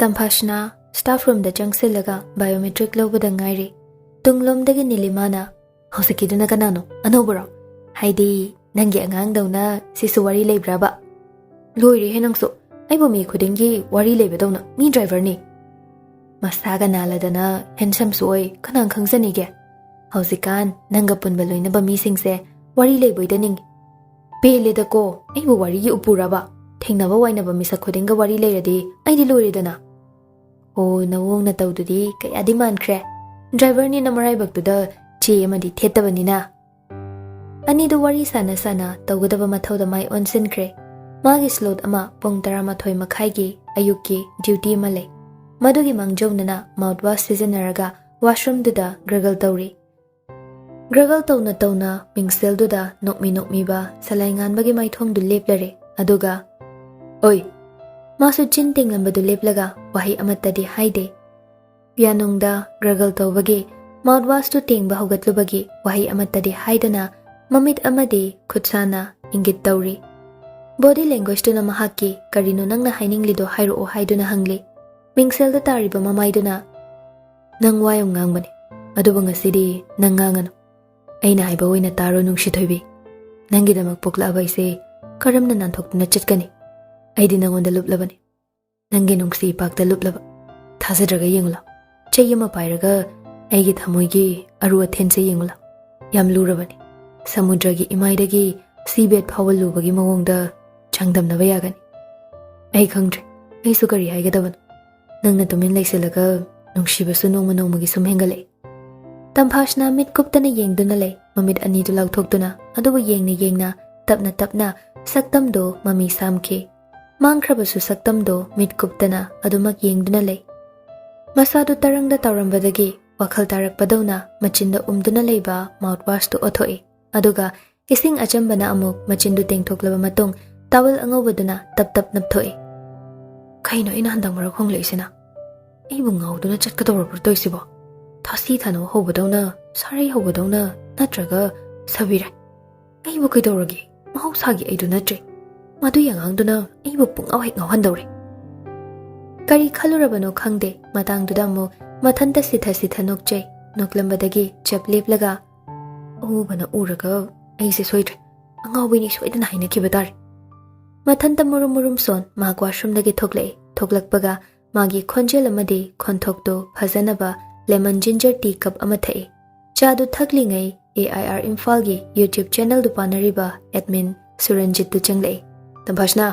Tampashna staff room da jangsilaga biometric lobada ngairi tunglomdagi nilimana hosikiduna kanano anoboro haidi nangi angang dauna sisu wari leibraba loire henangso aibo mi khudingi wari leibadawna mi driver ni masaga naladana handsome soi kanang khangzani ge hosikan nanga punba loina ba mi singse wari leiboidaning pele da ko aibo wari gi upuraba thengnaba waina ba misa khudinga wari leiradi aidi loiredana o nawong na tawdudi kaya di mankre driver ni namarai baktuda che amadi thetabanina ani do wari sana sana tawgadaba mathauda mai onsinkre magi slot ama pung 13 makhai gi ayukki duty ma lei madugi mangjomnana mouthwash sijanaraga washroom duda gargle tawri gargle tawna mingsel duda nokmi ba salaingan bagi maithong du leplare aduga oi masu chin tinglambadu leplaga wahi amatadi haide pianongda gargle tawbagi mouthwash tu tingba hogatlubagi wahi amatadi haidana mamit amadi khutsana ingit tawri body language tuna mahaki karino nangna hainingli do hairo o haiduna hangli mingsel da tariba mamaiduna nang wayong ngangbani aduba ngasidi nang ngangano aina haiba oina taro nungshi thoibi nangidamak poklaba ise karamna nanthokna chatkani aidi nangonda luplabani nangi nungsi pakta luplaba thasadraga yengula cheyama pairaga aigi thamoigi aru athense yengula yam lurabani samudragi imaidagi seabed phawalubagi mawongda changdamnaba yagani ai khangdre ai su kari haigadaban nangna tumin laiselaga nungsibasu nongmagi sum hengale tampashna mit kuptana yengduna lei mamit ani du lauthoktuna adubu yengna tapna saktamdo mami samke mangkhrabasu saktamdo mit kuptana adumak yengduna lei masadu tarangda tawrambadagi wakhal tarakpadawna machinda umduna leiba mouthwash tu othoi aduga ising achambana amuk machindu tengthoklaba matung tawel angobaduna tap napthoi kaino ina handang marak hong leisina ibu ngauduna chatkadawra purtoisibo thasi thano hobadawna sarai hobadawna natraga sabira ibu kaidawragi mahausagi aidu natre madu yangangduna ibu pungaw hek ngawhandawre kari khalurabano khangde matangduda amuk mathanta sitha nokchei noklambadagi chapleplaga ubana uraga aise soidre angawini soidana haina kibatar mathanta murum son magwashumdagi thoklakpaga magi khonjel amadi khonthokto phajanaba lemon ginger tea cup ama thai chadu thaklingai AIR Imphal gi YouTube channel du panariba admin Suranjit tu changlei tambashna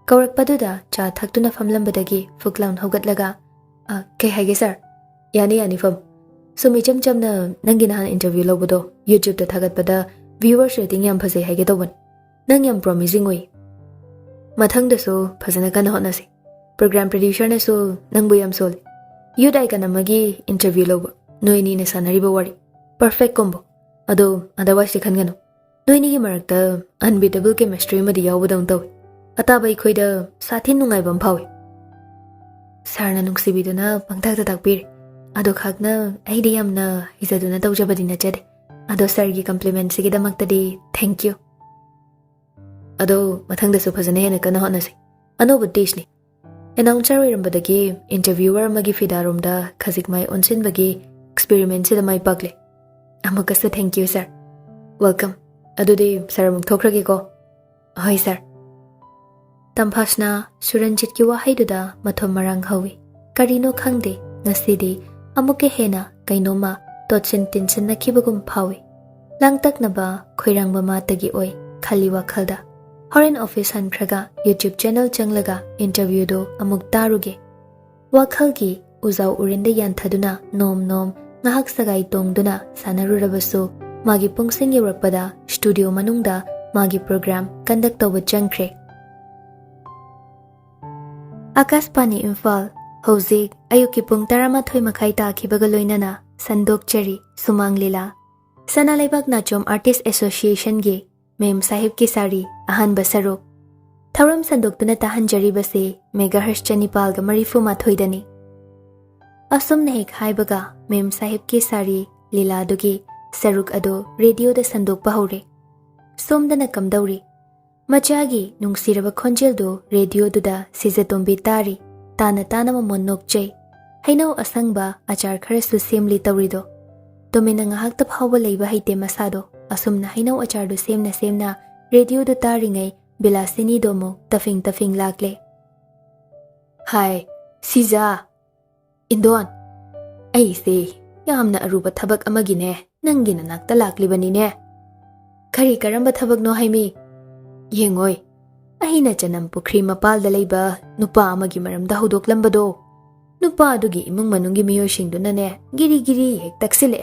kawrakpaduda cha thaktuna famlambadagi fuklaun hogatlaga kai haige sir yani fam sumi chamna nangi nahan interview lobado YouTube ta thagatpada viewers rating yam phase haige tawban nang yam promising oi mathang da so phajana kana honase program producer na so nangbu yam sol yudai kana magi interview lobo noini ne sanariba wari perfect combo ado otherwise khangano noini gi marakta unbeatable chemistry madi yawbadong taw atabai khoida sathin nungai bam phawi sarna nungsibiduna pangthak takpir ado khakna aidi yamna izaduna tawjabadina chade ado sir gi compliment sigi damaktadi thank you ado mathangda su phajana hena kana honase anoba dish ni announcer irambadagi interviewer magi fidarumda khajik mai onsin bagi experiment sida mai pakle amakasa thank you sir welcome adudi sir muk thokragi ko hoi sir tampashna Suranjit ki wahaiduda mathom marang hawi karino khangde ngasidi amuke hena kainoma totsin tinsin nakibagum phawi langtaknaba khoirangba matagi oi khali wakhalda Horen office hankraga YouTube channel changlaga interview do amuk taruge Wakhal gi uzaw urinde yanthaduna nom ngahak sagai tongduna sanarurabasu magi pungsing yurakpada studio manungda magi program conduct tawba changkre Akaspani Imphal Hozik ayuki pung 13 makhai ta khibaga loinana sandok chari sumang lila Sanalaibak Nachom Artist Association gi Mem Sahib ki sari ahan basaro Thoudam sandoktuna tahanjari base megahertz chanipal ga marifu mathoidani asum nehik haibaga Mem Sahib ki sari lila dugi saruk ado radio da sandok bahore somdana kamdauri machagi nungsiraba khonjel do radio duda sizatombi tari ताना ताना ममोन नोकचै हैनौ असंगबा अचार खरसु सेमली तौरिदो तोमेना ngahakta phawba leiba haite masado asumna हैनौ अचार दो सेमना radio दो तारिङै बिलासिनी दोमो तफिङ लाक्ले हाय सिजा इंदोन ऐसे यामना Aruba थबक अमगिने नंगिना नाक्ता लाक्लिबनिने खरी करंबा थबकनो हाइमी येंगोय अहिना चनम पुखरी मपालदा लैबा नुपा अमगी मरमदा हौदोक्लंबदो नुपा अदुगी इमुंग मनुंगी मियोइसिंदुनाने गिरी हेक तक्सिले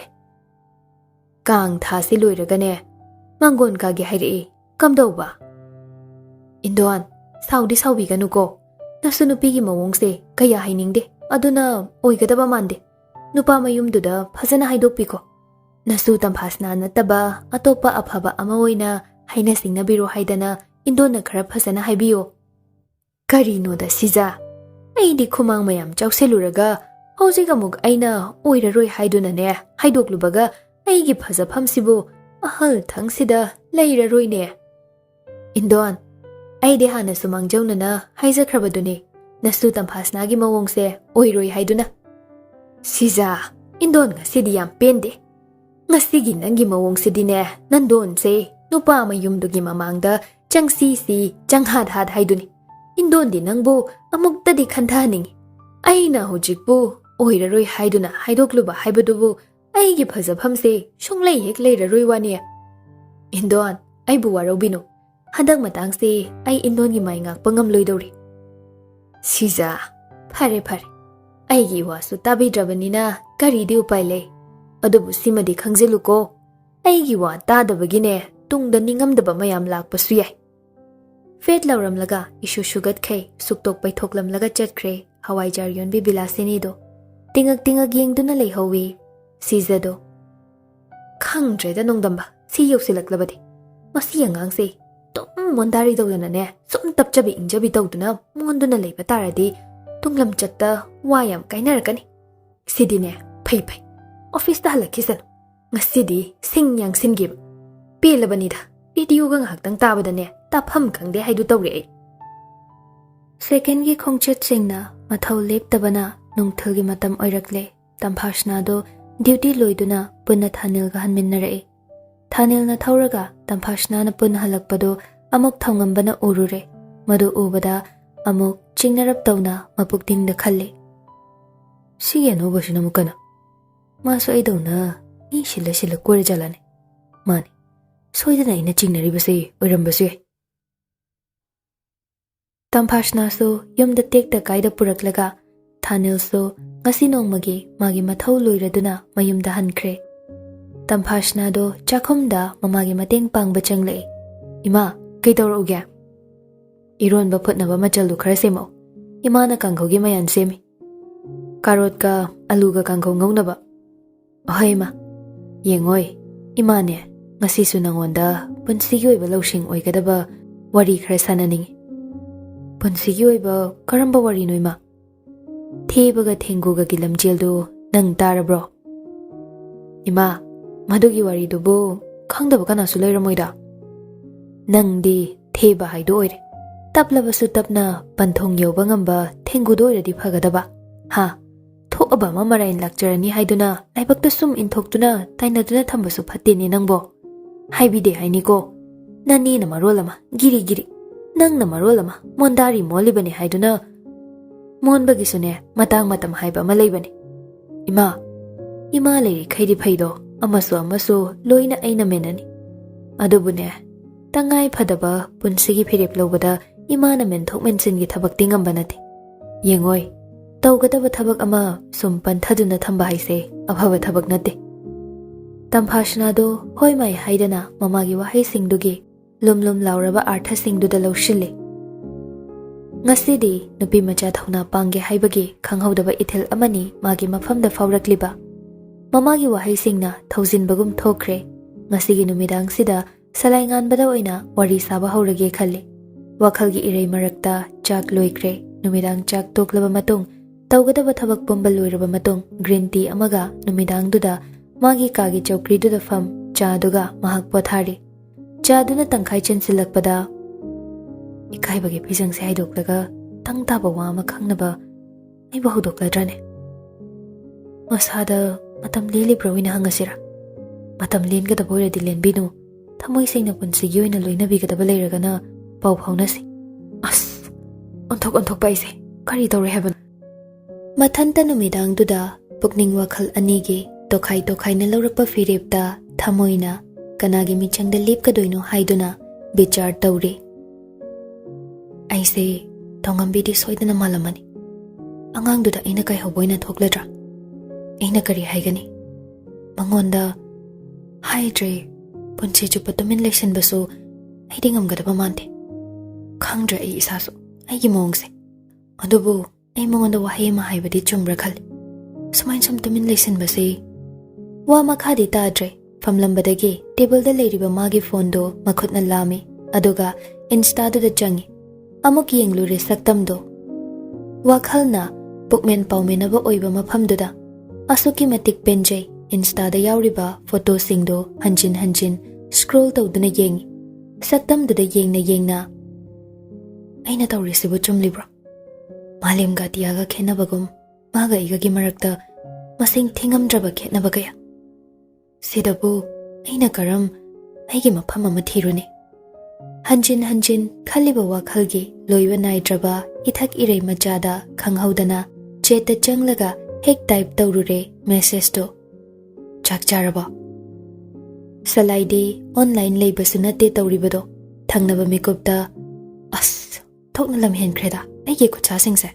Kong थासे लोइरगने मंगोन कागे हाइरे कमदौबा इंदोन Saudi साउबिगनुको नसु नुपीगी मवोंगसे कया हाइनिंगदे अदुना ओइगदबा मानदे नुपा मयुमदुदा फजना हाइदोकपिको नसु तंफासना नतबा अतोपा अफबा अमा ओइना हाइना सिंगनाबिरो हाइदना इंदोन खरा फजना हाइबियो करिनोदा सिजा ऐदी खुमांग मयाम चाउसेलुरगा हौजिग अमुक ऐना ओइररोय हाइदुनाने हाइदोकलुबगा ऐगी फजफमसिबु अहल थंगसिदा लैररोयने इंदोन ऐदे हाना सुमांगजौनना हाइजख्रबदुने नसु तंफासनागी मवोंगसे ओइरोय हाइदुना सिजा इंदोन ngasidi yam pende ngasigi nangi mawongsidine nandonse nupa mayumdugi mamangda changsi changhad had haiduni indondi nangbu amuktadi khanthaning aina hojikbu oiraroi haiduna haidokluba haibadubu aigi phajaphamse shunglei hek leiraroi wani indon aibu warobino hadak matangse ai indongi maingak pangam loidori siza phare aigi wasu tabidrabanina karidi upai lei adubu simadi khangjeluko aigi wa tadabagine tungda ningamdaba mayam lakpasu yai fet lauramlaga ishu sugat khai suktok paithoklamlaga chatkhre hawaijar yonbi bilasini do tingak yengduna leihowi sizado khangdreda nongdamba si yoksilaklabadi masi angangse tum mondari dawdana ne sum tapchabi ingjabi dawduna monduna leiba taradi tunglam chatta wayam kainarakani sidine phai office da halakisan ngasidi singyang singib pelabanida video ga ngaktang tabadane tapham khangde haidu tawre second gi khongchet singna mathau leptabana nungthilgi matam oirakle tamphashna do duty loiduna punna thanil ga hanminnare thanil na thauraga tamphashna na punna halakpado amuk thongambana urure madu ubada amuk chingnarap tawna mapukding da khalle siyano bashina mukana maso aidawna ni shila kore jalane mani soidana ina chingnari base oirambase tamphashna so yumda tekta kaida puraklaga thanil so ngasi nongmagi magi mathau loiraduna mayumda hankhre tamphashna do chakhumda mamagi mateng pangba changle ima kaitawruge ironba phutnaba machaldu khara semo imana kanghogi mayan semi karot ka alu ga kangho ngaunaba ahoima yengoi imane ngasi su nangonda punsigi oiba lawsing oigadaba wari khara sananing punsigi oiba karamba wari noima thebaga thenguga gi lamjeldu nang tarabro ima madugi wari dubu khangdaba kana su leiramoida nangdi theba haidu oire taplabasu tapna panthong yoba ngamba thengudu oiradi phagadaba ha thokaba mamarain lakjarani haiduna laibakta sum inthoktuna tainaduna thambasu phattini nangbo haibide hainiko nani na marolama giri nang na marolama mondari molibani haiduna monbagi sune matang matam haiba malaibani ima leiri khaidi phaido amasu loina aina menani adubune tangai phadaba punsigi phirep lobada imana menthok mensingi thabak tingam banati yengoi tawgadaba thabak ama sum panthaduna thamba haise abhaba thabak nate tamphashna do hoimai haidana mamagi wahai singdugi lumlum lauraba artha singduda lawshille ngasidi nupi macha thauna pangge haibagi khanghaudaba ithil amani magi mafamda fawrakliba mamagi wahai singna thaujin bagum thokre ngasigi numidang sida salaingan bada oina wari saba haurage khalle wakhalgi irei marakta chak loikre numidang chak toklaba matung tawgadaba thabak pombal loiraba matung green tea amaga numidang duda magi kagi chokri duda fam cha duga mahak pothari cha duna tangkhai chensilakpada ikai bagi phijang se haidoklaga tang taba wa ma khangnaba ꯑꯩꯕꯨ ꯍꯧꯗꯣꯛꯂꯗ꯭ꯔꯥꯅꯦ? ꯃꯁꯥꯗ ꯃꯇꯝ ꯂꯦꯜꯂꯤꯕ꯭ꯔꯥ ꯑꯣꯏꯅ ꯍꯪꯉꯁꯤꯔꯥ? ꯃꯇꯝ ꯂꯦꯟꯒꯗꯕ ꯑꯣꯏꯔꯗꯤ ꯂꯦꯟꯕꯤꯅꯨ. ꯊꯃꯣꯏ ꯁꯦꯡꯅ ꯄꯨꯟꯁꯤꯒꯤ ꯑꯣꯏꯅ ꯂꯣꯏꯅꯕꯤꯒꯗꯕ ꯂꯩꯔꯒꯅ ꯄꯥꯎ ꯐꯥꯎꯅꯁꯤ. ꯑꯁ, ꯑꯣꯟꯊꯣꯛꯄ ꯑꯩꯁꯦ ꯀꯔꯤ ꯇꯧꯔꯦ ꯍꯥꯏꯕꯅꯣ? ꯃꯊꯟꯇ ꯅꯨꯃꯤꯗꯥꯡꯗꯨꯗ ꯄꯨꯛꯅꯤꯡ ꯋꯥꯈꯜ ꯑꯅꯤꯒꯤ ꯇꯣꯈꯥꯏꯅ ꯂꯧꯔꯛꯄ ꯐꯤꯔꯦꯞꯇ ꯊꯃꯣꯏꯅ ꯀꯅꯥꯒꯤ ꯃꯤꯆꯪꯗ ꯂꯦꯞꯀꯗꯣꯏꯅꯣ ꯍꯥꯏꯗꯨꯅ ꯕꯤꯆꯥꯔ ꯇꯧꯔꯤ. ꯑꯩꯁꯦ ꯇꯧꯉꯝꯕꯤꯗꯤ ꯁꯣꯏꯗꯅ ꯃꯥꯜꯂꯝꯃꯅꯤ. ꯑꯉꯥꯡꯗꯨꯗ ꯑꯩꯅ ꯀꯥꯏꯍꯧꯕ ꯑꯣꯏꯅ ꯊꯣꯛꯂꯗ꯭ꯔꯥ? ꯑꯩꯅ ꯀꯔꯤ ꯍꯥꯏꯒꯅꯤ? ꯃꯉꯣꯟꯗ ꯍꯥꯏꯗ꯭ꯔꯦ ꯄꯨꯟꯁꯤ ꯆꯨꯞꯄ ꯇꯨꯃꯤꯟ ꯂꯩꯁꯤꯟꯕꯁꯨ ꯑꯩꯗꯤ ꯉꯝꯒꯗꯕ ꯃꯥꯟꯗꯦ. ꯈꯪꯗ꯭ꯔꯦ ꯑꯩ ꯏꯁꯥꯁꯨ ꯑꯩꯒꯤ ꯃꯑꯣꯡꯁꯦ. ꯑꯗꯨꯕꯨ ꯑꯩ ꯃꯉꯣꯟꯗ ꯋꯥꯍꯩ ꯑꯃ ꯍꯥꯏꯕꯗꯤ ꯆꯨꯝꯕ꯭ꯔꯥ ꯈꯜꯂꯤ. ꯁꯨꯃꯥꯏꯅ ꯁꯨꯝ ꯇꯨꯃꯤꯟ ꯂꯩꯁꯤꯟꯕꯁꯤ. ꯋꯥ ꯃꯈꯥꯗꯤ ꯇꯥꯗ꯭ꯔꯦ. ꯐꯝꯂꯝꯕꯗꯒꯤ ꯇꯦꯕꯜꯗ ꯂꯩꯔꯤꯕ ꯃꯥꯒꯤ ꯐꯣꯟꯗꯣ ꯃꯈꯨꯠꯅ ꯂꯥꯝꯃꯤ. ꯑꯗꯨꯒ ꯏꯟꯁꯇꯥꯗꯨꯗ ꯆꯪꯉꯤ. ꯑꯃꯨꯛ ꯌꯦꯡꯂꯨꯔꯦ ꯁꯛꯇꯝꯗꯣ. ꯋꯥꯈꯜꯅ ꯄꯨꯛꯃꯦꯟ ꯄꯥꯎꯃꯦꯟꯅꯕ ꯑꯣꯏꯕ ꯃꯐꯝꯗꯨꯗ ꯑꯁꯨꯛꯀꯤ ꯃꯇꯤꯛ ꯄꯦꯟꯖꯩ. ꯏꯟꯁꯇꯥꯗ ꯌꯥꯎꯔꯤꯕ ꯐꯣꯇꯣꯁꯤꯡꯗꯣ ꯍꯟꯖꯤꯟ ꯁꯀ꯭ꯔꯣꯜ ꯇꯧꯗꯨꯅ ꯌꯦꯡꯉꯤ. ꯁꯛꯇꯝꯗꯨꯗ ꯌꯦꯡꯅ ꯑꯩꯅ ꯇꯧꯔꯤꯁꯤꯕꯨ ꯆꯨꯝꯂꯤꯕ꯭ꯔꯣ? ꯃꯥꯂꯦꯝꯒ ꯑꯇꯤꯌꯥꯒ ꯈꯦꯠꯅꯕꯒꯨꯝ ꯃꯥꯒ ꯑꯩꯒꯒꯤ ꯃꯔꯛꯇ ꯃꯁꯤꯡ ꯊꯤꯉꯝꯗ꯭ꯔꯕ ꯈꯦꯠꯅꯕ ꯀꯌꯥ. ꯁꯤꯗꯕꯨ ꯑꯩꯅ ꯀꯔꯝ ꯑꯩꯒꯤ ꯃꯐꯝ ꯑꯃ ꯊꯤꯔꯨꯅꯤ? ꯍꯟꯖꯤꯟ ꯈꯜꯂꯤꯕ ꯋꯥꯈꯜꯒꯤ ꯂꯣꯏꯕ ꯅꯥꯏꯗ꯭ꯔꯕ ꯏꯊꯛ ꯏꯔꯩ ꯃꯆꯥꯗ ꯈꯪꯍꯧꯗꯅ ꯆꯦꯠꯇ ꯆꯪꯂꯒ ꯍꯦꯛ ꯇꯥꯏꯞ ꯇꯧꯔꯨꯔꯦ ꯃꯦꯁꯦꯖꯇꯣ. ꯆꯥꯛ ꯆꯥꯔꯕꯣ? ꯁꯂꯥꯏꯗꯤ ꯑꯣꯟꯂꯥꯏꯟ ꯂꯩꯕꯁꯨ ꯅꯠꯇꯦ ꯇꯧꯔꯤꯕꯗꯣ. ꯊꯪꯅꯕ ꯃꯤꯀꯨꯞꯇ ꯑꯁ, ꯊꯣꯛꯅ ꯂꯝꯍꯦꯟꯈ꯭ꯔꯦꯗ ꯑꯩꯒꯤ ꯈꯨꯠꯁꯥꯁꯤꯡꯁꯦ.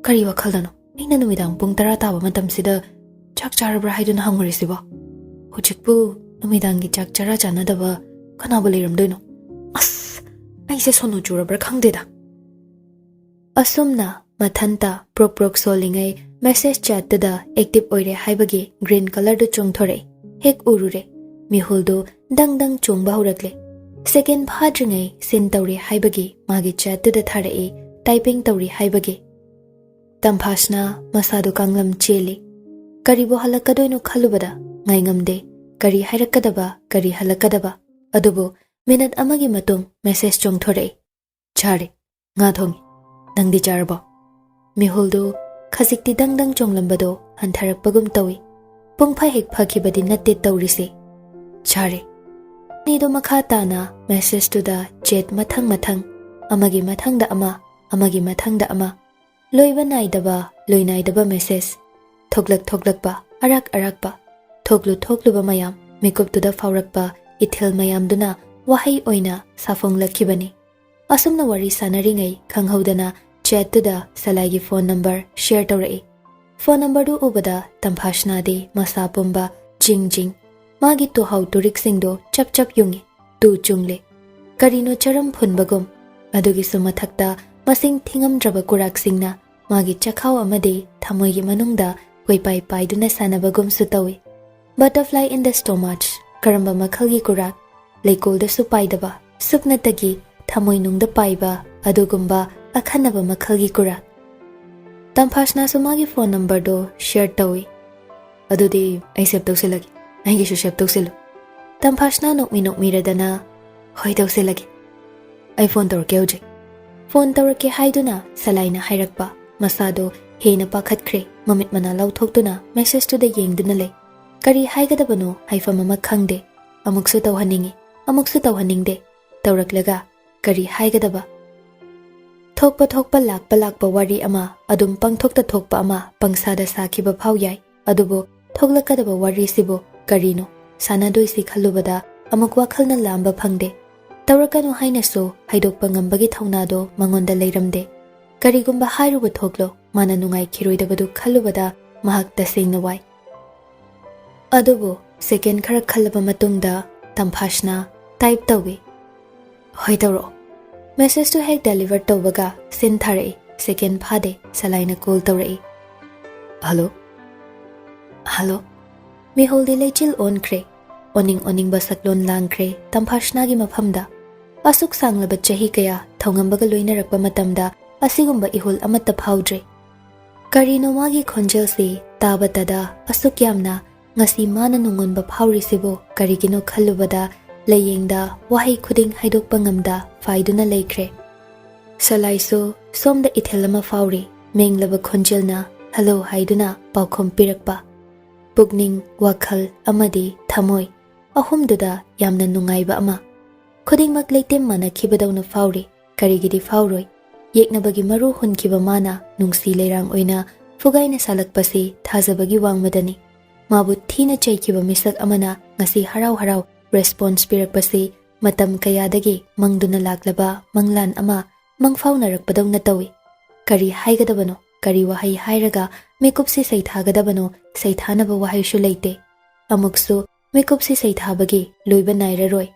ꯀꯔꯤ ꯋꯥꯈꯜꯗꯅꯣ ꯑꯩꯅ ꯅꯨꯃꯤꯗꯥꯡ ꯄꯨꯡ 10 ꯇꯥꯕ ꯃꯇꯝꯁꯤꯗ ꯆꯥꯛ ꯆꯥꯔꯕ꯭ꯔꯥ ꯍꯥꯏꯗꯨꯅ ꯍꯪꯉꯨꯔꯤꯁꯤꯕꯣ? ꯍꯧꯖꯤꯛꯄꯨ ꯅꯨꯃꯤꯗꯥꯡꯒꯤ ꯆꯥꯛ ꯆꯔꯥ ꯆꯥꯅꯗꯕ ꯀꯅꯥꯕꯨ ꯂꯩꯔꯝꯗꯣꯏꯅꯣ? ꯑꯁ, ꯑꯩꯁꯦ ꯁꯣꯅꯨ ꯆꯨꯔꯕ꯭ꯔꯥ ꯈꯪꯗꯦꯗ. ꯑꯁꯨꯝꯅ ꯃꯊꯟꯇ ꯄ꯭ꯔꯣꯛ ꯁꯣꯜꯂꯤꯉꯩ ꯃꯦꯁꯦꯖ ꯆꯦꯠꯇꯨꯗ ꯑꯦꯛꯇꯤꯚ ꯑꯣꯏꯔꯦ ꯍꯥꯏꯕꯒꯤ ꯒ꯭ꯔꯤꯟ ꯀꯂꯔꯗꯨ ꯆꯣꯡꯊꯣꯔꯛꯏ. ꯍꯦꯛ ꯎꯔꯨꯔꯦ. ꯃꯤꯍꯨꯜꯗꯨ ꯗꯪ ꯆꯣꯡꯕ ꯍꯧꯔꯛꯂꯦ. ꯁꯦꯀꯦꯟ ꯐꯥꯗ꯭ꯔꯤꯉꯩ ꯁꯤꯟ ꯇꯧꯔꯦ ꯍꯥꯏꯕꯒꯤ ꯃꯥꯒꯤ ꯆꯦꯠꯇꯨꯗ ꯊꯥꯔꯛꯏ. ꯇꯥꯏꯄꯤꯡ ꯇꯧꯔꯤ ꯍꯥꯏꯕꯒꯤ. ꯇꯝꯐꯥꯁꯅ ꯃꯁꯥꯗꯨ ꯀꯥꯡꯂꯝ ꯆꯦꯜꯂꯤ. ꯀꯔꯤꯕꯨ ꯍꯜꯂꯛꯀꯗꯣꯏꯅꯣ ꯈꯜꯂꯨꯕꯗ ꯉꯥꯏꯉꯝꯗꯦ. ꯀꯔꯤ ꯍꯥꯏꯔꯛꯀꯗꯕ, ꯀꯔꯤ ꯍꯜꯂꯛꯀꯗꯕ. ꯑꯗꯨꯕꯨ ꯃꯤꯅꯠ ꯑꯃꯒꯤ ꯃꯇꯨꯡ ꯃꯦꯁꯦꯖ ꯆꯣꯡꯊꯣꯔꯛꯏ. ꯆꯥꯔꯦ, ꯉꯥ ꯊꯣꯡꯉꯤ. ꯅꯪꯗꯤ ꯆꯥꯔꯕꯣ? ꯃꯤꯍꯨꯜꯗꯨ ꯈꯖꯤꯛꯇꯤ ꯗꯪ ꯆꯣꯡꯂꯝꯕꯗꯣ ꯍꯟꯊꯔꯛꯄꯒꯨꯝ ꯇꯧꯏ. ꯄꯨꯡꯐ ꯍꯦꯛ ꯐꯈꯤꯕꯗꯤ ꯅꯠꯇꯦ ꯇꯧꯔꯤꯁꯦ. ꯆꯥꯔꯦ. ꯅꯤꯗꯣ ꯃꯈꯥ ꯇꯥꯅ ꯃꯦꯁꯦꯖꯇꯨꯗ ꯆꯦꯠ ꯃꯊꯪ ꯑꯃꯒꯤ ꯃꯊꯪꯗ ꯑꯃ, ꯑꯃꯒꯤ ꯃꯊꯪꯗ ꯑꯃ. ꯂꯣꯏꯕ ꯅꯥꯏꯗꯕ, ꯂꯣꯏꯅꯥꯏꯗꯕ ꯃꯦꯁꯦꯖ. ꯊꯣꯛꯂꯛꯄ, ꯑꯔꯥꯛꯄ. ꯊꯣꯛꯂꯨꯕ ꯃꯌꯥꯝ, ꯃꯤꯀꯨꯞꯇꯨꯗ ꯐꯥꯎꯔꯛꯄ ꯏꯊꯤꯜ ꯃꯌꯥꯝꯗꯨꯅ ꯋꯥꯍꯩ ꯑꯣꯏꯅ ꯁꯥꯐꯣꯡꯂꯛꯈꯤꯕꯅꯤ. ꯑꯁꯨꯝꯅ ꯋꯥꯔꯤ ꯁꯥꯟꯅꯔꯤꯉꯩ ꯈꯪꯍꯧꯗꯅ ꯆꯦꯠꯇꯨꯗ ꯁꯂꯥꯏꯒꯤ ꯐꯣꯟ ꯅꯝꯕꯔ ꯁꯦꯌꯔ ꯇꯧꯔꯛꯏ. ꯐꯣꯟ ꯅꯝꯕꯔꯗꯨ ꯎꯕꯗ ꯇꯝꯐꯥꯁꯅꯥꯗꯤ ꯃꯁꯥ ꯄꯨꯝꯕ ꯖꯤꯡ. ꯃꯥꯒꯤ ꯇꯨꯍꯥꯎ ꯇꯨꯔꯤꯛꯁꯤꯡꯗꯣ ꯆꯞ ꯌꯨꯡꯉꯤ. ꯇꯨ ꯆꯨꯡꯂꯦ. ꯀꯔꯤꯅꯣ ꯆꯔꯝ ꯐꯨꯟꯕꯒꯨꯝ. ꯑꯗꯨꯒꯤꯁꯨ ꯃꯊꯛꯇ ꯃꯁꯤꯡ ꯊꯤꯉꯝꯗ꯭ꯔꯕ ꯀꯨꯔꯥꯛꯁꯤꯡꯅ ꯃꯥꯒꯤ ꯆꯈꯥꯎ ꯑꯃꯗꯤ ꯊꯃꯣꯏꯒꯤ ꯃꯅꯨꯡꯗ ꯀꯣꯏꯄꯥꯏ ꯄꯥꯏꯗꯨꯅ ꯁꯥꯟꯅꯕꯒꯨꯝꯁꯨ ꯇꯧꯏ. ꯕꯇꯔꯐ꯭ꯂꯥꯏ ꯏꯟ ꯗ ꯁ꯭ꯇꯣꯃꯥꯆ. ꯀꯔꯝꯕ ꯃꯈꯜꯒꯤ ꯀꯨꯔꯥꯛ? ꯂꯩꯀꯣꯜꯗꯁꯨ ꯄꯥꯏꯗꯕ, ꯁꯨꯞꯅꯇꯒꯤ ꯊꯃꯣꯏꯅꯨꯡꯗ ꯄꯥꯏꯕ ꯑꯗꯨꯒꯨꯝꯕ ꯑꯈꯟꯅꯕ ꯃꯈꯜꯒꯤ ꯀꯨꯔꯥꯛ. ꯇꯝꯐꯥꯁꯅꯥꯁꯨ ꯃꯥꯒꯤ ꯐꯣꯟ ꯅꯝꯕꯔꯗꯣ ꯁꯦꯌꯔ ꯇꯧꯏ. ꯑꯗꯨꯗꯤ ꯑꯩ ꯁꯦꯞ ꯇꯧꯁꯤꯜꯂꯒꯦ. ꯑꯩꯒꯤꯁꯨ ꯁꯦꯞ ꯇꯧꯁꯤꯜꯂꯨ. ꯇꯝꯐꯥꯁꯅꯥ ꯅꯣꯛꯃꯤꯔꯗꯅ ꯍꯣꯏ ꯇꯧꯁꯤꯜꯂꯒꯦ. ꯑꯩ ꯐꯣꯟ ꯇꯧꯔꯛꯀꯦ ꯍꯧꯖꯤꯛ. ꯐꯣꯟ ꯇꯧꯔꯛꯀꯦ ꯍꯥꯏꯗꯨꯅ ꯁꯂꯥꯏꯅ ꯍꯥꯏꯔꯛꯄ. ꯃꯁꯥꯗꯣ ꯍꯦꯟꯅ ꯄꯥꯈꯠꯈ꯭ꯔꯦ. ꯃꯃꯤꯠ ꯃꯅꯥ ꯂꯥꯎꯊꯣꯛꯇꯨꯅ ꯃꯦꯁꯦꯖꯇꯨꯗ ꯌꯦꯡꯗꯨꯅ ꯂꯩ. ꯀꯔꯤ ꯍꯥꯏꯒꯗꯕꯅꯣ ꯍꯥꯏꯐꯝ ꯑꯃ ꯈꯪꯗꯦ. ꯑꯃꯨꯛꯁꯨ ꯇꯧꯍꯟꯅꯤꯡꯉꯤ, ꯑꯃꯨꯛꯁꯨ ꯇꯧꯍꯟꯅꯤꯡꯗꯦ. ꯇꯧꯔꯛꯂꯒ ꯀꯔꯤ ꯍꯥꯏꯒꯗꯕ? ꯊꯣꯛꯄ ꯂꯥꯛꯄ ꯋꯥꯔꯤ ꯑꯃ ꯑꯗꯨꯝ ꯄꯪꯊꯣꯛꯇ ꯊꯣꯛꯄ ꯑꯃ ꯄꯪꯁꯥꯗ ꯁꯥꯈꯤꯕ ꯐꯥꯎ ꯌꯥꯏ. ꯑꯗꯨꯕꯨ ꯊꯣꯛꯂꯛꯀꯗꯕ ꯋꯥꯔꯤꯁꯤꯕꯨ ꯀꯔꯤꯅꯣ ꯁꯥꯟꯅꯗꯣꯏꯁꯤ ꯈꯜꯂꯨꯕꯗ ꯑꯃꯨꯛ ꯋꯥꯈꯜꯅ ꯂꯥꯝꯕ ꯐꯪꯗꯦ. ꯇꯧꯔꯛꯀꯅꯨ ꯍꯥꯏꯅꯁꯨ ꯍꯥꯏꯗꯣꯛꯄ ꯉꯝꯕꯒꯤ ꯊꯧꯅꯥꯗꯣ ꯃꯉꯣꯟꯗ ꯂꯩꯔꯝꯗꯦ. ꯀꯔꯤꯒꯨꯝꯕ ꯍꯥꯏꯔꯨꯕ ꯊꯣꯛꯂꯣ ꯃꯥꯅ ꯅꯨꯡꯉꯥꯏꯈꯤꯔꯣꯏꯗꯕꯗꯨ ꯈꯜꯂꯨꯕꯗ ꯃꯍꯥꯛ ꯇꯁꯦꯡꯅ ꯋꯥꯏ. ꯑꯗꯨꯕꯨ ꯁꯦꯀꯦꯟ ꯈꯔ ꯈꯜꯂꯕ ꯃꯇꯨꯡꯗ ꯇꯝꯐꯥꯁꯅ ꯇꯥꯏꯞ ꯇꯧꯏ. ꯍꯣꯏ ꯇꯧꯔꯛꯑꯣ. ꯃꯦꯁꯦꯖꯇꯨ ꯍꯦꯛ ꯗꯦꯂꯤꯚꯔ ꯇꯧꯕꯒ ꯁꯤꯟ ꯊꯥꯔꯛꯏ. ꯁꯦꯀꯦꯟ ꯐꯥꯗꯦ ꯁꯂꯥꯏꯅ ꯀꯣꯜ ꯇꯧꯔꯛꯏ. ꯍꯜꯂꯣ. ꯃꯤꯍꯨꯜꯗꯤ ꯂꯩꯆꯤꯜ ꯑꯣꯟꯈ꯭ꯔꯦ. ꯑꯣꯅꯤꯡꯕ ꯁꯛꯂꯣꯟ ꯂꯥꯡꯈ꯭ꯔꯦ ꯇꯝꯐꯥꯁꯅꯥꯒꯤ ꯃꯐꯝꯗ. ꯑꯁꯨꯛ ꯁꯥꯡꯂꯕ ꯆꯍꯤ ꯀꯌꯥ ꯊꯧꯉꯝꯕꯒ ꯂꯣꯏꯅꯔꯛꯄ ꯃꯇꯝꯗ ꯑꯁꯤꯒꯨꯝꯕ ꯏꯍꯨꯜ ꯑꯃꯠꯇ ꯐꯥꯎꯗ꯭ꯔꯤ. ꯀꯔꯤꯅꯣ ꯃꯥꯒꯤ ꯈꯣꯟꯖꯦꯜꯁꯤ ꯇꯥꯕꯇꯗ ꯑꯁꯨꯛ ꯌꯥꯝꯅ ꯉꯁꯤ ꯃꯥꯅ ꯅꯨꯡꯉꯣꯟꯕ ꯐꯥꯎꯔꯤꯁꯤꯕꯨ ꯀꯔꯤꯒꯤꯅꯣ ꯈꯜꯂꯨꯕꯗ ꯂꯩꯌꯦꯡꯗ ꯋꯥꯍꯩ ꯈꯨꯗꯤꯡ ꯍꯥꯏꯗꯣꯛꯄ ꯉꯝꯗ ꯐꯥꯏꯗꯨꯅ ꯂꯩꯈ꯭ꯔꯦ. ꯁꯂꯥꯏꯁꯨ ꯁꯣꯝꯗ ꯏꯊꯤꯜ ꯑꯃ ꯐꯥꯎꯔꯤ. ꯃꯦꯡꯂꯕ ꯈꯣꯟꯖꯦꯜꯅ ꯍꯜꯂꯣ ꯍꯥꯏꯗꯨꯅ ꯄꯥꯎꯈꯨꯝ ꯄꯤꯔꯛꯄ꯫ ꯄꯨꯛꯅꯤꯡ, ꯋꯥꯈꯜ ꯑꯃꯗꯤ ꯊꯃꯣꯏ ꯑꯍꯨꯝꯗꯨꯗ ꯌꯥꯝꯅ ꯅꯨꯡꯉꯥꯏꯕ ꯑꯃ꯫ ꯈꯨꯗꯤꯡꯃꯛ ꯂꯩꯇꯦꯝ ꯃꯥꯟꯅꯈꯤꯕꯗꯧꯅ ꯐꯥꯎꯔꯤ꯫ ꯀꯔꯤꯒꯤꯗꯤ ꯐꯥꯎꯔꯣꯏ? ꯌꯦꯛꯅꯕꯒꯤ ꯃꯔꯨ ꯍꯨꯟꯈꯤꯕ ꯃꯥꯅ ꯅꯨꯡꯁꯤ ꯂꯩꯔꯥꯡ ꯑꯣꯏꯅ ꯐꯨꯒꯥꯏꯅ ꯁꯥꯂꯛꯄꯁꯤ ꯊꯥꯖꯕꯒꯤ ꯋꯥꯡꯃꯗꯅꯤ꯫ ꯃꯥꯕꯨ ꯊꯤꯅ ꯆꯩꯈꯤꯕ ꯃꯤꯁꯛ ꯑꯃꯅ ꯉꯁꯤ ꯍꯔꯥꯎ ꯍꯔꯥꯎ ꯔꯦꯁꯄꯣꯟꯁ ꯄꯤꯔꯛꯄꯁꯤ ꯃꯇꯝ ꯀꯌꯥꯗꯒꯤ ꯃꯪꯗꯨꯅ ꯂꯥꯛꯂꯕ ꯃꯪꯂꯥꯟ ꯑꯃ ꯃꯪꯐꯥꯎꯅꯔꯛꯄꯗꯧꯅ ꯇꯧꯏ꯫ ꯀꯔꯤ ꯍꯥꯏꯒꯗꯕꯅꯣ, ꯀꯔꯤ ꯋꯥꯍꯩ ꯍꯥꯏꯔꯒ ꯃꯤꯀꯨꯞꯁꯤ ꯁꯩꯊꯥꯒꯗꯕꯅꯣ, ꯁꯩꯊꯥꯅꯕ ꯋꯥꯍꯩꯁꯨ ꯂꯩꯇꯦ꯫ ꯑꯃꯨꯛꯁꯨ ꯃꯤꯀꯨꯞꯁꯤ ꯁꯩꯊꯥꯕꯒꯤ ꯂꯣꯏꯕ ꯅꯥꯏꯔꯔꯣꯏ꯫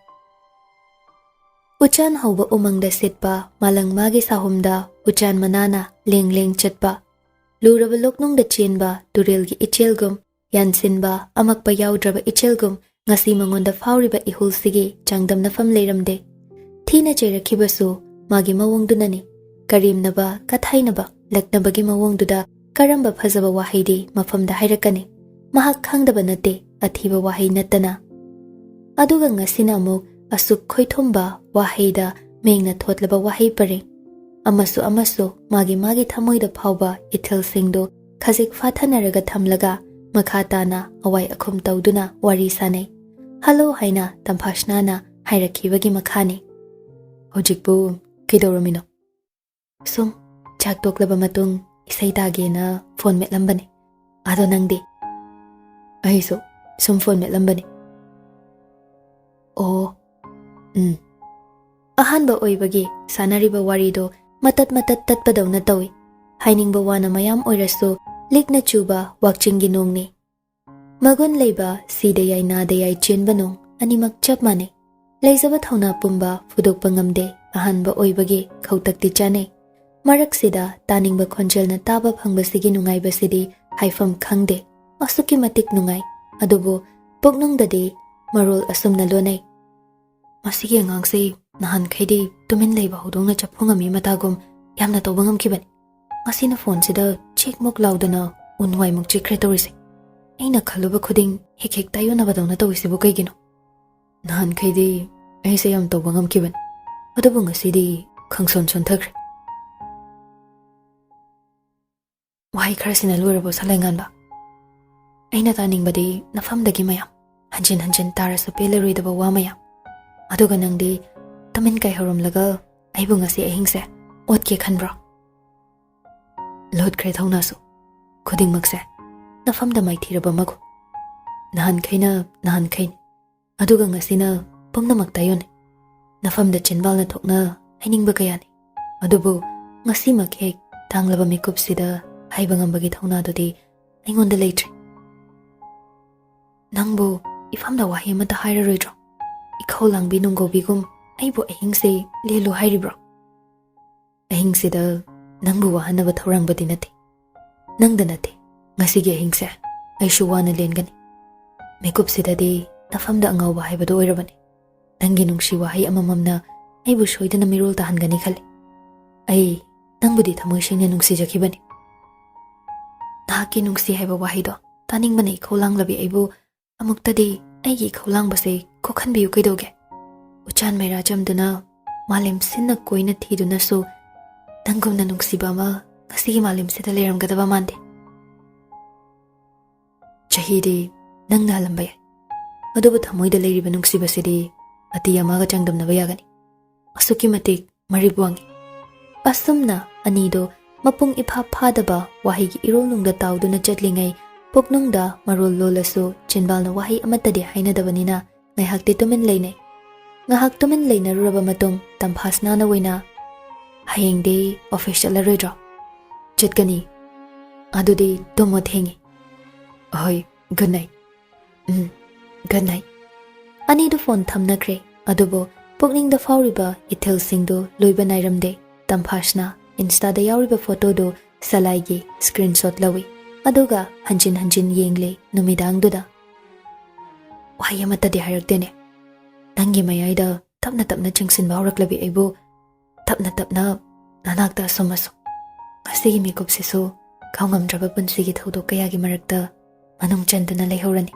ꯎꯆꯥꯟ ꯍꯧꯕ ꯎꯃꯪꯗ ꯁꯤꯠꯄ ꯃꯥꯂꯪ-ꯃꯥꯒꯤ ꯁꯥꯍꯨꯝꯗ ꯎꯆꯥꯟ ꯃꯅꯥꯅ ꯂꯦꯡ-ꯂꯦꯡ ꯆꯠꯄ, ꯂꯨꯔꯕ ꯂꯣꯛꯅꯨꯡꯗ ꯆꯦꯟꯕ ꯇꯨꯔꯦꯜꯒꯤ ꯏꯆꯦꯜꯒꯨꯝ, ꯌꯥꯟꯁꯤꯟꯕ ꯑꯃꯛꯄ ꯌꯥꯎꯗ꯭ꯔꯕ ꯏꯆꯦꯜꯒꯨꯝ ꯉꯁꯤ ꯃꯉꯣꯟꯗ ꯐꯥꯎꯔꯤꯕ ꯏꯍꯨꯜꯁꯤꯒꯤ ꯆꯥꯡꯗꯝꯅꯐꯝ ꯂꯩꯔꯝꯗꯦ꯫ ꯊꯤꯅ ꯆꯩꯔꯛꯈꯤꯕꯁꯨ ꯃꯥꯒꯤ ꯃꯑꯣꯡꯗꯨꯅꯅꯤ꯫ ꯀꯔꯦꯝꯅꯕ, ꯀꯊꯥꯏꯅꯕ, ꯂꯛꯅꯕꯒꯤ ꯃꯑꯣꯡꯗꯨꯗ ꯀꯔꯝꯕ ꯐꯖꯕ ꯋꯥꯍꯩꯗꯤ ꯃꯐꯝꯗ ꯍꯥꯏꯔꯛꯀꯅꯤ? ꯃꯍꯥꯛ ꯈꯪꯗꯕ ꯅꯠꯇꯦ ꯑꯊꯤꯕ ꯋꯥꯍꯩ ꯅꯠꯇꯅ꯫ ꯑꯗꯨꯒ ꯉꯁꯤꯅ ꯑꯃꯨꯛ ꯑꯁꯨꯛ ꯈꯣꯏꯊꯨꯝꯕ ꯋꯥꯍꯩꯗ ꯃꯦꯡꯅ ꯊꯣꯠꯂꯕ ꯋꯥꯍꯩ ꯄꯔꯦꯡ ꯑꯃꯁꯨ ꯃꯥꯒꯤ ꯊꯃꯣꯏꯗ ꯐꯥꯎꯕ ꯏꯊꯤꯜꯁꯤꯡꯗꯨ ꯈꯖꯤꯛ ꯐꯥꯊꯅꯔꯒ ꯊꯝꯂꯒ ꯃꯈꯥ ꯇꯥꯅ ꯑꯋꯥꯏ ꯑꯈꯨꯝ ꯇꯧꯗꯨꯅ ꯋꯥꯔꯤ ꯁꯥꯅꯩ꯫ ꯍꯜꯂꯣ ꯍꯥꯏꯅ ꯇꯝꯐꯥꯁꯅꯥꯅ ꯍꯥꯏꯔꯛꯈꯤꯕꯒꯤ ꯃꯈꯥꯅꯤ꯫ ꯍꯧꯖꯤꯛꯄꯨ ꯀꯩꯗꯧꯔꯝꯃꯤꯅꯣ? ꯁꯨꯝ ꯆꯥꯛ ꯇꯣꯛꯂꯕ ꯃꯇꯨꯡ ꯏꯁꯩ ꯇꯥꯒꯦꯅ ꯐꯣꯟ ꯃꯦꯠꯂꯝꯕꯅꯤ꯫ ꯑꯗꯣ ꯅꯪꯗꯤ? ꯑꯩꯁꯨ ꯁꯨꯝ ꯐꯣꯟ ꯃꯦꯠꯂꯝꯕꯅꯤ꯫ ꯑꯣ, ꯑꯍꯥꯟꯕ ꯑꯣꯏꯕꯒꯤ ꯁꯥꯟꯅꯔꯤꯕ ꯋꯥꯔꯤꯗꯣ ꯃꯇꯠ ꯇꯠꯄꯗꯧꯅ ꯇꯧꯏ꯫ ꯍꯥꯏꯅꯤꯡꯕ ꯋꯥꯅ ꯃꯌꯥꯝ ꯑꯣꯏꯔꯁꯨ ꯂꯤꯛꯅ ꯆꯨꯕ ꯋꯥꯛꯆꯤꯡꯒꯤ ꯅꯣꯡꯅꯤ꯫ ꯃꯒꯨꯟ ꯂꯩꯕ ꯁꯤꯗ ꯌꯥꯏ ꯅꯥꯗ ꯌꯥꯏ ꯆꯦꯟꯕ ꯅꯣꯡ ꯑꯅꯤꯃꯛ ꯆꯞ ꯃꯥꯟꯅꯩ꯫ ꯂꯩꯖꯕ ꯊꯧꯅꯥ ꯄꯨꯝꯕ ꯐꯨꯗꯣꯛꯄ ꯉꯝꯗꯦ꯫ ꯑꯍꯥꯟꯕ ꯑꯣꯏꯕꯒꯤ ꯈꯧꯇꯛꯇꯤ ꯆꯥꯅꯩ꯫ ꯃꯔꯛꯁꯤꯗ ꯇꯥꯅꯤꯡꯕ ꯈꯣꯟꯖꯦꯜꯅ ꯇꯥꯕ ꯐꯪꯕꯁꯤꯒꯤ ꯅꯨꯡꯉꯥꯏꯕꯁꯤꯗꯤ ꯍꯥꯏꯐꯝ ꯈꯪꯗꯦ꯫ ꯑꯁꯨꯛꯀꯤ ꯃꯇꯤꯛ ꯅꯨꯡꯉꯥꯏ꯫ ꯑꯗꯨꯕꯨ ꯄꯨꯛꯅꯨꯡꯗꯗꯤ ꯃꯔꯣꯜ ꯑꯁꯨꯝꯅ ꯂꯣꯟꯅꯩ꯫ ꯃꯁꯤꯒꯤ ꯑꯉꯥꯡꯁꯤ ꯅꯍꯥꯟꯈꯩꯗꯤ ꯇꯨꯃꯤꯟ ꯂꯩꯕ ꯍꯧꯗꯣꯡꯅ ꯆꯞꯐꯨ ꯉꯝꯃꯤ ꯃꯇꯥꯒꯨꯝ ꯌꯥꯝꯅ ꯇꯧꯕ ꯉꯝꯈꯤꯕꯅꯤ꯫ ꯉꯁꯤꯅ ꯐꯣꯟꯁꯤꯗ ꯆꯦꯛꯃꯨꯛ ꯂꯥꯎꯗꯅ ꯎꯟꯋꯥꯏꯃꯨꯛ ꯆꯤꯛꯈ꯭ꯔꯦ ꯇꯧꯔꯤꯁꯦ꯫ ꯑꯩꯅ ꯈꯜꯂꯨꯕ ꯈꯨꯗꯤꯡ ꯍꯦꯛ ꯇꯥꯏꯌꯣꯟꯅꯕꯗꯧꯅ ꯇꯧꯏꯁꯤꯕꯨ ꯀꯩꯒꯤꯅꯣ? ꯅꯍꯥꯟꯈꯩꯗꯤ ꯑꯩꯁꯦ ꯌꯥꯝ ꯇꯧꯕ ꯉꯝꯈꯤꯕꯅꯤ꯫ ꯑꯗꯨꯕꯨ ꯉꯁꯤꯗꯤ ꯈꯪꯁꯣꯟ ꯁꯣꯟꯊꯈ꯭ꯔꯦ꯫ ꯋꯥꯍꯩ ꯈꯔꯁꯤꯅ ꯂꯣꯏꯔꯕꯣ ꯁꯂꯥꯏꯉꯥꯟꯕ? ꯑꯩꯅ ꯇꯥꯅꯤꯡꯕꯗꯤ ꯅꯐꯝꯗꯒꯤ ꯃꯌꯥꯝ, ꯍꯟꯖꯤꯟ ꯍꯟꯖꯤꯟ ꯇꯥꯔꯁꯨ ꯄꯦꯜꯂꯔꯣꯏꯗꯕ ꯋꯥ ꯃꯌꯥꯝ꯫ ꯑꯗꯨꯒ ꯅꯪꯗꯤ ꯇꯨꯃꯤꯟ ꯀꯥꯏꯍꯧꯔꯝꯂꯒ ꯑꯩꯕꯨ ꯉꯁꯤ ꯑꯍꯤꯡꯁꯦ ꯑꯣꯠꯀꯦ ꯈꯟꯕ꯭ꯔꯣ? ꯂꯣꯠꯈ꯭ꯔꯦ ꯊꯧꯅꯥꯁꯨ꯫ ꯈꯨꯗꯤꯡꯃꯛꯁꯦ ꯅꯐꯝꯗ ꯃꯥꯏꯊꯤꯔꯕ ꯃꯒꯨ꯫ ꯅꯍꯥꯟꯈꯩꯅꯤ꯫ ꯑꯗꯨꯒ ꯉꯁꯤꯅ ꯄꯨꯝꯅꯃꯛ ꯇꯥꯏꯌꯣꯟꯅꯩ꯫ ꯅꯐꯝꯗ ꯆꯤꯟꯕꯥꯜꯅ ꯊꯣꯛꯅ ꯍꯥꯏꯅꯤꯡꯕ ꯀꯌꯥꯅꯤ꯫ ꯑꯗꯨꯕꯨ ꯉꯁꯤꯃꯛ ꯍꯦꯛ ꯇꯥꯡꯂꯕ ꯃꯤꯀꯨꯞꯁꯤꯗ ꯍꯥꯏꯕ ꯉꯝꯕꯒꯤ ꯊꯧꯅꯥꯗꯨꯗꯤ ꯑꯩꯉꯣꯟꯗ ꯂꯩꯇ꯭ꯔꯤ꯫ ꯅꯪꯕꯨ ꯏꯐꯝꯗ ꯋꯥꯍꯩ ꯑꯃꯠꯇ ꯍꯥꯏꯔꯔꯣꯏꯗ꯭ꯔꯣ? ꯏꯈꯧ ꯂꯥꯡꯕꯤ ꯅꯣꯡꯒꯧꯕꯤꯒꯨꯝ ꯑꯩꯕꯨ ꯑꯍꯤꯡꯁꯦ ꯂꯦꯜꯂꯨ ꯍꯥꯏꯔꯤꯕ꯭ꯔꯣ? ꯑꯍꯤꯡꯁꯤꯗ ꯅꯪꯕꯨ ꯋꯥꯍꯟꯅꯕ ꯊꯧꯔꯥꯡꯕꯗꯤ ꯅꯠꯇꯦ꯫ ꯅꯪꯗ ꯅꯠꯇꯦ, ꯉꯁꯤꯒꯤ ꯑꯍꯤꯡꯁꯦ ꯑꯩꯁꯨ ꯋꯥꯅ ꯂꯦꯟꯒꯅꯤ꯫ ꯃꯤꯀꯨꯞꯁꯤꯗꯗꯤ ꯅꯐꯝꯗ ꯑꯉꯥꯎꯕ ꯍꯥꯏꯕꯗꯨ ꯑꯣꯏꯔꯕꯅꯤ꯫ ꯅꯪꯒꯤ ꯅꯨꯡꯁꯤ ꯋꯥꯍꯩ ꯑꯃꯃꯝꯅ ꯑꯩꯕꯨ ꯁꯣꯏꯗꯅ ꯃꯤꯔꯣꯜ ꯇꯥꯍꯟꯒꯅꯤ ꯈꯜꯂꯤ꯫ ꯑꯩ ꯅꯪꯕꯨꯗꯤ ꯊꯃꯣꯏ ꯁꯦꯡꯅ ꯅꯨꯡꯁꯤꯖꯈꯤꯕꯅꯤ꯫ ꯅꯍꯥꯛꯀꯤ ꯅꯨꯡꯁꯤ ꯍꯥꯏꯕ ꯋꯥꯍꯩꯗꯣ ꯇꯥꯅꯤꯡꯕꯅ ꯏꯈꯧ ꯂꯥꯡꯂꯕꯤ ꯑꯩꯕꯨ ꯑꯃꯨꯛꯇꯗꯤ ꯑꯩꯒꯤ ꯏꯈꯧ ꯂꯥꯡꯕꯁꯦ ꯀꯣꯛꯍꯟꯕꯤꯌꯨ ꯀꯩꯗꯧꯒꯦ? ꯎꯆꯥꯟ ꯃꯩꯔꯥ ꯆꯝꯗꯨꯅ ꯃꯥꯂꯦꯝ ꯁꯤꯟꯅ ꯀꯣꯏꯅ ꯊꯤꯗꯨꯅꯁꯨ ꯅꯪꯒꯨꯝꯅ ꯅꯨꯡꯁꯤꯕ ꯑꯃ ꯉꯁꯤꯒꯤ ꯃꯥꯂꯦꯝꯁꯤꯗ ꯂꯩꯔꯝꯒꯗꯕ ꯃꯥꯟꯗꯦ꯫ ꯆꯍꯤꯗꯤ ꯅꯪꯅ ꯍꯜꯂꯝꯕ ꯌꯥꯏ, ꯑꯗꯨꯕꯨ ꯊꯃꯣꯏꯗ ꯂꯩꯔꯤꯕ ꯅꯨꯡꯁꯤꯕꯁꯤꯗꯤ ꯑꯇꯤ ꯑꯃꯒ ꯆꯥꯡꯗꯝꯅꯕ ꯌꯥꯒꯅꯤ꯫ ꯑꯁꯨꯛꯀꯤ ꯃꯇꯤꯛ ꯃꯔꯤꯞ ꯋꯥꯡꯉꯤ꯫ ꯑꯁꯨꯝꯅ ꯑꯅꯤꯗꯣ ꯃꯄꯨꯡ ꯏꯐꯥ ꯐꯥꯗꯕ ꯋꯥꯍꯩꯒꯤ ꯏꯔꯣꯜꯅꯨꯡꯗ ꯇꯥꯎꯗꯨꯅ ꯆꯠꯂꯤꯉꯩ ꯄꯨꯛꯅꯨꯡꯗ ꯃꯔꯣꯜ ꯂꯣꯜꯂꯁꯨ ꯆꯤꯟꯕꯥꯜꯅ ꯋꯥꯍꯩ ꯑꯃꯠꯇꯗꯤ ꯍꯥꯏꯅꯗꯕꯅꯤꯅ ꯉꯥꯏꯍꯥꯛꯇꯤ ꯇꯨꯃꯤꯟ ꯂꯩꯅꯩ꯫ ꯉꯥꯏꯍꯥꯛ ꯇꯨꯃꯤꯟ ꯂꯩꯅꯔꯨꯔꯕ ꯃꯇꯨꯡ ꯇꯝꯐꯥꯁꯅꯥꯅ ꯑꯣꯏꯅ ꯍꯌꯦꯡꯗꯤ ꯑꯣꯐꯤꯁ ꯆꯠꯂꯔꯣꯏꯗ꯭ꯔꯣ? ꯆꯠꯀꯅꯤ꯫ ꯑꯗꯨꯗꯤ ꯇꯨꯝꯃꯣ ꯊꯦꯡꯉꯤ꯫ ꯑꯍꯣꯏ, ꯒꯨꯗ ꯅꯥꯏꯠ꯫ Good night. ꯑꯅꯤꯗꯨ ꯐꯣꯟ ꯊꯝꯅꯈ꯭ꯔꯦ꯫ ꯑꯗꯨꯕꯨ ꯄꯨꯛꯅꯤꯡꯗ ꯐꯥꯎꯔꯤꯕ ꯏꯊꯤꯜꯁꯤꯡꯗꯨ ꯂꯣꯏꯕ ꯅꯥꯏꯔꯝꯗꯦ꯫ ꯇꯝꯐꯥꯁꯅꯥ ꯏꯟꯁꯇꯥꯗ ꯌꯥꯎꯔꯤꯕ ꯐꯣꯇꯣꯗꯨ ꯁꯂꯥꯏꯒꯤ ꯁ꯭ꯀ꯭ꯔꯤꯟꯁꯣꯠ ꯂꯧꯏ꯫ ꯑꯗꯨꯒ ꯍꯟꯖꯤꯟ ꯍꯟꯖꯤꯟ ꯌꯦꯡꯂꯦ ꯅꯨꯃꯤꯗꯥꯡꯗꯨꯗ꯫ ꯋꯥꯍꯩ ꯑꯃꯠꯇꯗꯤ ꯍꯥꯏꯔꯛꯇꯦꯅꯦ꯫ ꯅꯪꯒꯤ ꯃꯌꯥꯏꯗ ꯇꯞꯅ ꯆꯤꯡꯁꯤꯟꯕ ꯍꯧꯔꯛꯂꯕꯤ ꯑꯩꯕꯨ ꯇꯞꯅ ꯅꯅꯥꯛꯇ ꯑꯁꯨꯝ ꯉꯁꯤꯒꯤ ꯃꯤꯀꯨꯞꯁꯤꯁꯨ ꯀꯥꯎꯉꯝꯗ꯭ꯔꯕ ꯄꯨꯟꯁꯤꯒꯤ ꯊꯧꯗꯣꯛ ꯀꯌꯥꯒꯤ ꯃꯔꯛꯇ ꯃꯅꯨꯡ ꯆꯟꯗꯨꯅ ꯂꯩꯍꯧꯔꯅꯤ꯫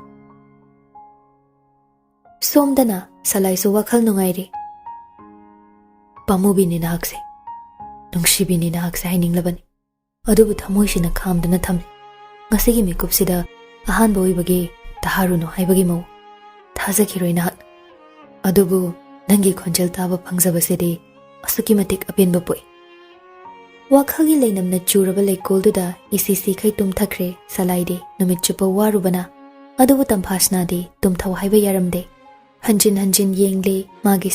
ꯁꯣꯝꯗꯅ ꯁꯂꯥꯏꯁꯨ ꯋꯥꯈꯜ ꯅꯨꯡꯉꯥꯏꯔꯤ꯫ ꯄꯥꯃꯨꯕꯤꯅꯤ ꯅꯍꯥꯛꯁꯦ, ꯅꯨꯡꯁꯤꯕꯤꯅꯤ ꯅꯍꯥꯛꯁꯦ ꯍꯥꯏꯅꯤꯡꯂꯕꯅꯤ꯫ ꯑꯗꯨꯕꯨ ꯊꯃꯣꯏꯁꯤꯅ ꯈꯥꯝꯗꯨꯅ ꯊꯝꯂꯤ꯫ ꯉꯁꯤꯒꯤ ꯃꯤꯀꯨꯞꯁꯤꯗ ꯑꯍꯥꯟꯕ ꯑꯣꯏꯕꯒꯤ ꯇꯥꯍꯥꯔꯨꯅꯨ ꯍꯥꯏꯕꯒꯤ ꯃꯑꯣꯡ꯫ ꯊꯥꯖꯈꯤꯔꯣꯏ ꯅꯍꯥꯛ꯫ ꯑꯗꯨꯕꯨ ꯅꯪꯒꯤ ꯈꯣꯟꯖꯦꯜ ꯇꯥꯕ ꯐꯪꯖꯕꯁꯤꯗꯤ ꯑꯁꯨꯛꯀꯤ ꯃꯇꯤꯛ ꯑꯄꯦꯟꯕ ꯄꯣꯛꯏ꯫ ꯋꯥꯈꯜꯒꯤ ꯂꯩꯅꯝꯅ ꯆꯨꯔꯕ ꯂꯩꯀꯣꯜꯗꯨꯗ ꯏꯁꯤꯈꯩ ꯇꯨꯝꯊꯈ꯭ꯔꯦ ꯁꯂꯥꯏꯗꯤ ꯅꯨꯃꯤꯠ ꯆꯨꯞꯄ ꯋꯥꯔꯨꯕꯅ꯫ ꯑꯗꯨꯕꯨ ꯇꯝꯐꯥꯁꯅꯥꯗꯤ ꯇꯨꯝꯊꯧ ꯍꯥꯏꯕ ꯌꯥꯔꯝꯗꯦ꯫ ꯍꯟꯖꯤꯟ ꯍꯟꯖꯤꯟ ꯌꯦꯡꯂꯤ ꯃꯥꯒꯤ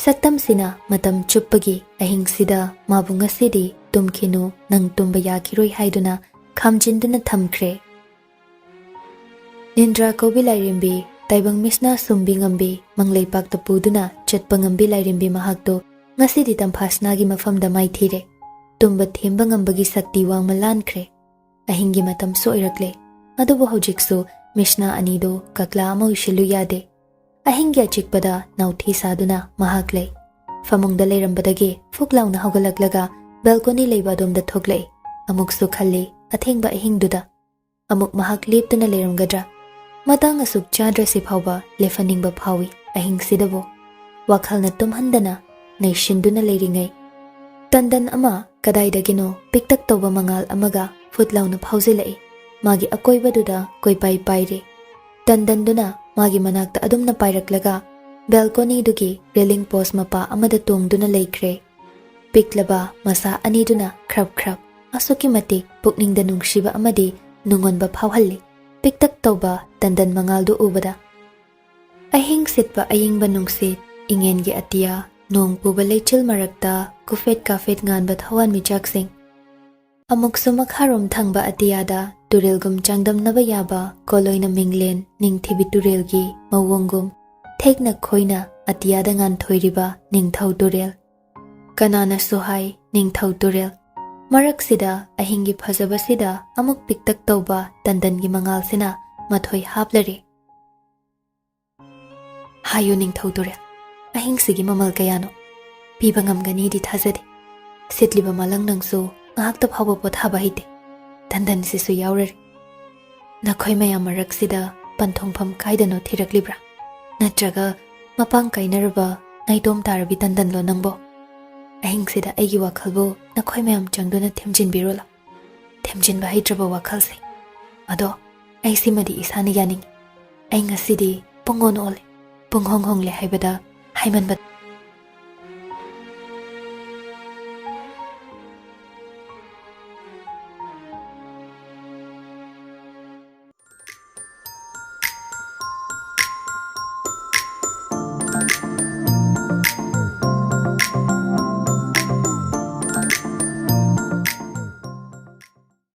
ꯁꯛꯇꯝꯁꯤꯅ ꯃꯇꯝ ꯆꯨꯞꯄꯒꯤ ꯑꯍꯤꯡꯁꯤꯗ ꯃꯥꯕꯨ ꯉꯁꯤꯗꯤ ꯇꯨꯝꯈꯤꯅꯨ ꯅꯪ ꯇꯨꯝꯕ ꯌꯥꯈꯤꯔꯣꯏ ꯍꯥꯏꯗꯨꯅ ꯈꯥꯝꯖꯤꯟꯗꯨꯅ ꯊꯝꯈ꯭ꯔꯦ꯫ ꯅꯤꯟꯗ꯭ꯔꯥ ꯀꯧꯕꯤ ꯂꯥꯏꯔꯦꯝꯕꯤ, ꯇꯥꯏꯕꯪ ꯃꯤꯁꯅ ꯁꯨꯝꯕꯤ ꯉꯝꯕꯤ, ꯃꯪꯂꯩꯄꯥꯛꯇ ꯄꯨꯗꯨꯅ ꯆꯠꯄ ꯉꯝꯕꯤ ꯂꯥꯏꯔꯦꯝꯕꯤ ꯃꯍꯥꯛꯇꯣ ꯉꯁꯤꯗꯤ ꯇꯝꯐꯥꯁꯅꯥꯒꯤ ꯃꯐꯝꯗ ꯃꯥꯏꯊꯤꯔꯦ꯫ ꯇꯨꯝꯕ ꯊꯦꯝꯕ ꯉꯝꯕꯒꯤ ꯁꯛꯇꯤ ꯋꯥꯡꯃ ꯂꯥꯟꯈ꯭ꯔꯦ꯫ ꯑꯍꯤꯡꯒꯤ ꯃꯇꯝꯁꯨ ꯑꯣꯏꯔꯛꯂꯦ꯫ ꯑꯗꯨꯕꯨ ꯍꯧꯖꯤꯛꯁꯨ ꯃꯤꯁꯅ ꯑꯅꯤꯗꯣ ꯀꯛꯂꯥ ꯑꯃ ꯎꯏꯁꯤꯜꯂꯨ ꯌꯥꯗꯦ꯫ ꯑꯍꯤꯡꯒꯤ ꯑꯆꯤꯛꯄꯗ ꯅꯥꯎꯊꯤ ꯁꯥꯗꯨꯅ ꯃꯍꯥꯛ ꯂꯩ꯫ ꯐꯃꯨꯡꯗ ꯂꯩꯔꯝꯕꯗꯒꯤ ꯐꯨꯛ ꯂꯥꯎꯅ ꯍꯧꯒꯠꯂꯛꯂꯒ ꯕꯦꯜꯀꯣꯅꯤ ꯂꯩꯕ ꯑꯗꯣꯝꯗ ꯊꯣꯛꯂꯛꯏ꯫ ꯑꯃꯨꯛꯁꯨ ꯈꯜꯂꯤ ꯑꯊꯦꯡꯕ ꯑꯍꯤꯡꯗꯨꯗ ꯑꯃꯨꯛ ꯃꯍꯥꯛ ꯂꯦꯞꯇꯨꯅ ꯂꯩꯔꯝꯒꯗ꯭ꯔꯥ? ꯃꯇꯥꯡ ꯑꯁꯨꯛ ꯆꯥꯗ꯭ꯔꯁꯤ ꯐꯥꯎꯕ ꯂꯦꯞꯍꯟꯅꯤꯡꯕ ꯐꯥꯎꯏ ꯑꯍꯤꯡꯁꯤꯗꯕꯨ꯫ ꯋꯥꯈꯜꯅ ꯇꯨꯝꯍꯟꯗꯅ ꯅꯩꯁꯤꯟꯗꯨꯅ ꯂꯩꯔꯤꯉꯩ ꯇꯟꯗꯟ ꯑꯃ ꯀꯗꯥꯏꯗꯒꯤꯅꯣ ꯄꯤꯛꯇꯛ ꯇꯧꯕ ꯃꯉꯥꯜ ꯑꯃꯒ ꯐꯨꯠ ꯂꯥꯎꯅ ꯐꯥꯎꯖꯤꯜꯂꯛꯏ꯫ ꯃꯥꯒꯤ ꯑꯀꯣꯏꯕꯗꯨꯗ ꯀꯣꯏꯄꯥꯏ ꯄꯥꯏꯔꯤ꯫ ꯇꯟꯗꯟꯗꯨꯅ ꯃꯥꯒꯤ ꯃꯅꯥꯛꯇ ꯑꯗꯨꯝꯅ ꯄꯥꯏꯔꯛꯂꯒ ꯕꯦꯜꯀꯣꯅꯤꯗꯨꯒꯤ ꯔꯦꯂꯤꯡ ꯄꯣꯁ ꯃꯄꯥ ꯑꯃꯗ ꯇꯣꯡꯗꯨꯅ ꯂꯩꯈ꯭ꯔꯦ꯫ ꯄꯤꯛꯂꯕ ꯃꯁꯥ ꯑꯅꯤꯗꯨꯅ ꯈ꯭ꯔꯞ ꯈ꯭ꯔꯞ ꯑꯁꯨꯛꯀꯤ ꯃꯇꯤꯛ ꯄꯨꯛꯅꯤꯡꯗ ꯅꯨꯡꯁꯤꯕ ꯑꯃꯗꯤ ꯅꯨꯡꯉꯣꯟꯕ ꯐꯥꯎꯍꯜꯂꯤ ꯄꯤꯛꯇꯛ ꯇꯧꯕ ꯇꯟꯗꯟ ꯃꯉꯥꯜꯗꯨ ꯎꯕꯗ꯫ ꯑꯍꯤꯡ ꯁꯤꯠꯄ ꯑꯏꯪꯕ ꯅꯨꯡꯁꯤꯠ, ꯏꯉꯦꯟꯒꯤ ꯑꯇꯤꯌꯥ, ꯅꯣꯡ ꯄꯨꯕ ꯂꯩꯆꯤꯜ ꯃꯔꯛꯇ ꯀꯨꯐꯦꯠ ꯀꯥꯐꯦꯠ ꯉꯥꯟꯕ ꯊꯋꯥꯟꯃꯤꯆꯥꯛꯁꯤꯡ꯫ ꯑꯃꯨꯛꯁꯨ ꯃꯈꯥꯔꯣꯝ ꯊꯪꯕ ꯑꯇꯤꯌꯥꯗ ꯇꯨꯔꯦꯜꯒꯨꯝ ꯆꯥꯡꯗꯝꯅꯕ ꯌꯥꯕ ꯀꯣꯂꯣꯏꯅ ꯃꯤꯡꯂꯦꯟ ꯅꯤꯡꯊꯤꯕꯤ ꯇꯨꯔꯦꯜꯒꯤ ꯃꯑꯣꯡꯒꯨꯝ ꯊꯦꯛꯅ ꯈꯣꯏꯅ ꯑꯇꯤꯌꯥꯗ ꯉꯥꯟꯊꯣꯏꯔꯤꯕ ꯅꯤꯡꯊꯧ ꯇꯨꯔꯦꯜ꯫ ꯀꯅꯥꯅꯁꯨ ꯍꯥꯏ ꯅꯤꯡꯊꯧ ꯇꯨꯔꯦꯜ꯫ ꯃꯔꯛꯁꯤꯗ ꯑꯍꯤꯡꯒꯤ ꯐꯖꯕꯁꯤꯗ ꯑꯃꯨꯛ ꯄꯤꯛꯇꯛ ꯇꯧꯕ ꯇꯟꯗꯟꯒꯤ ꯃꯉꯥꯜꯁꯤꯅ ꯃꯊꯣꯏ ꯍꯥꯞꯂꯔꯦ꯫ ꯍꯥꯏꯌꯨ ꯅꯤꯡꯊꯧ ꯇꯨꯔꯦꯜ, ꯑꯍꯤꯡꯁꯤꯒꯤ ꯃꯃꯜ ꯀꯌꯥꯅꯣ? ꯄꯤꯕ ꯉꯝꯒꯅꯤꯗꯤ ꯊꯥꯖꯗꯦ꯫ ꯁꯤꯠꯂꯤꯕ ꯃꯥꯂꯪ-ꯅꯪꯁꯨ ꯉꯥꯏꯍꯥꯛꯇ ꯐꯥꯎꯕ ꯄꯣꯊꯥꯕ ꯍꯩꯇꯦ꯫ ꯇꯟꯗꯟꯁꯤꯁꯨ ꯌꯥꯎꯔꯔꯦ꯫ ꯅꯈꯣꯏ ꯃꯌꯥꯝ ꯃꯔꯛꯁꯤꯗ ꯄꯟꯊꯨꯡꯐꯝ ꯀꯥꯏꯗꯅꯣ ꯊꯤꯔꯛꯂꯤꯕ꯭ꯔꯥ? ꯅꯠꯇ꯭ꯔꯒ ꯃꯄꯥꯡ ꯀꯥꯏꯅꯔꯕ ꯅꯥꯏꯇꯣꯝ ꯇꯥꯔꯕꯤ ꯇꯟꯗꯟꯂꯣ ꯅꯪꯕꯣ? ꯑꯍꯤꯡꯁꯤꯗ ꯑꯩꯒꯤ ꯋꯥꯈꯜꯕꯨ ꯅꯈꯣꯏ ꯃꯌꯥꯝ ꯆꯪꯗꯨꯅ ꯊꯦꯝꯖꯤꯟꯕꯤꯔꯣꯂꯥ? ꯊꯦꯝꯖꯤꯟꯕ ꯍꯩꯇ꯭ꯔꯕ ꯋꯥꯈꯜꯁꯦ꯫ ꯑꯗꯣ ꯑꯩ ꯁꯤꯃꯗꯤ ꯏꯁꯥꯅ ꯌꯥꯅꯤꯡꯉꯤ꯫ ꯑꯩ ꯉꯁꯤꯗꯤ ꯄꯨꯡꯑꯣꯟ ꯑꯣꯜꯂꯦ, ꯄꯨꯡꯍꯣꯡ ꯍꯣꯡꯂꯦ ꯍꯥꯏꯕꯗ ꯍꯥꯏꯃꯟꯕ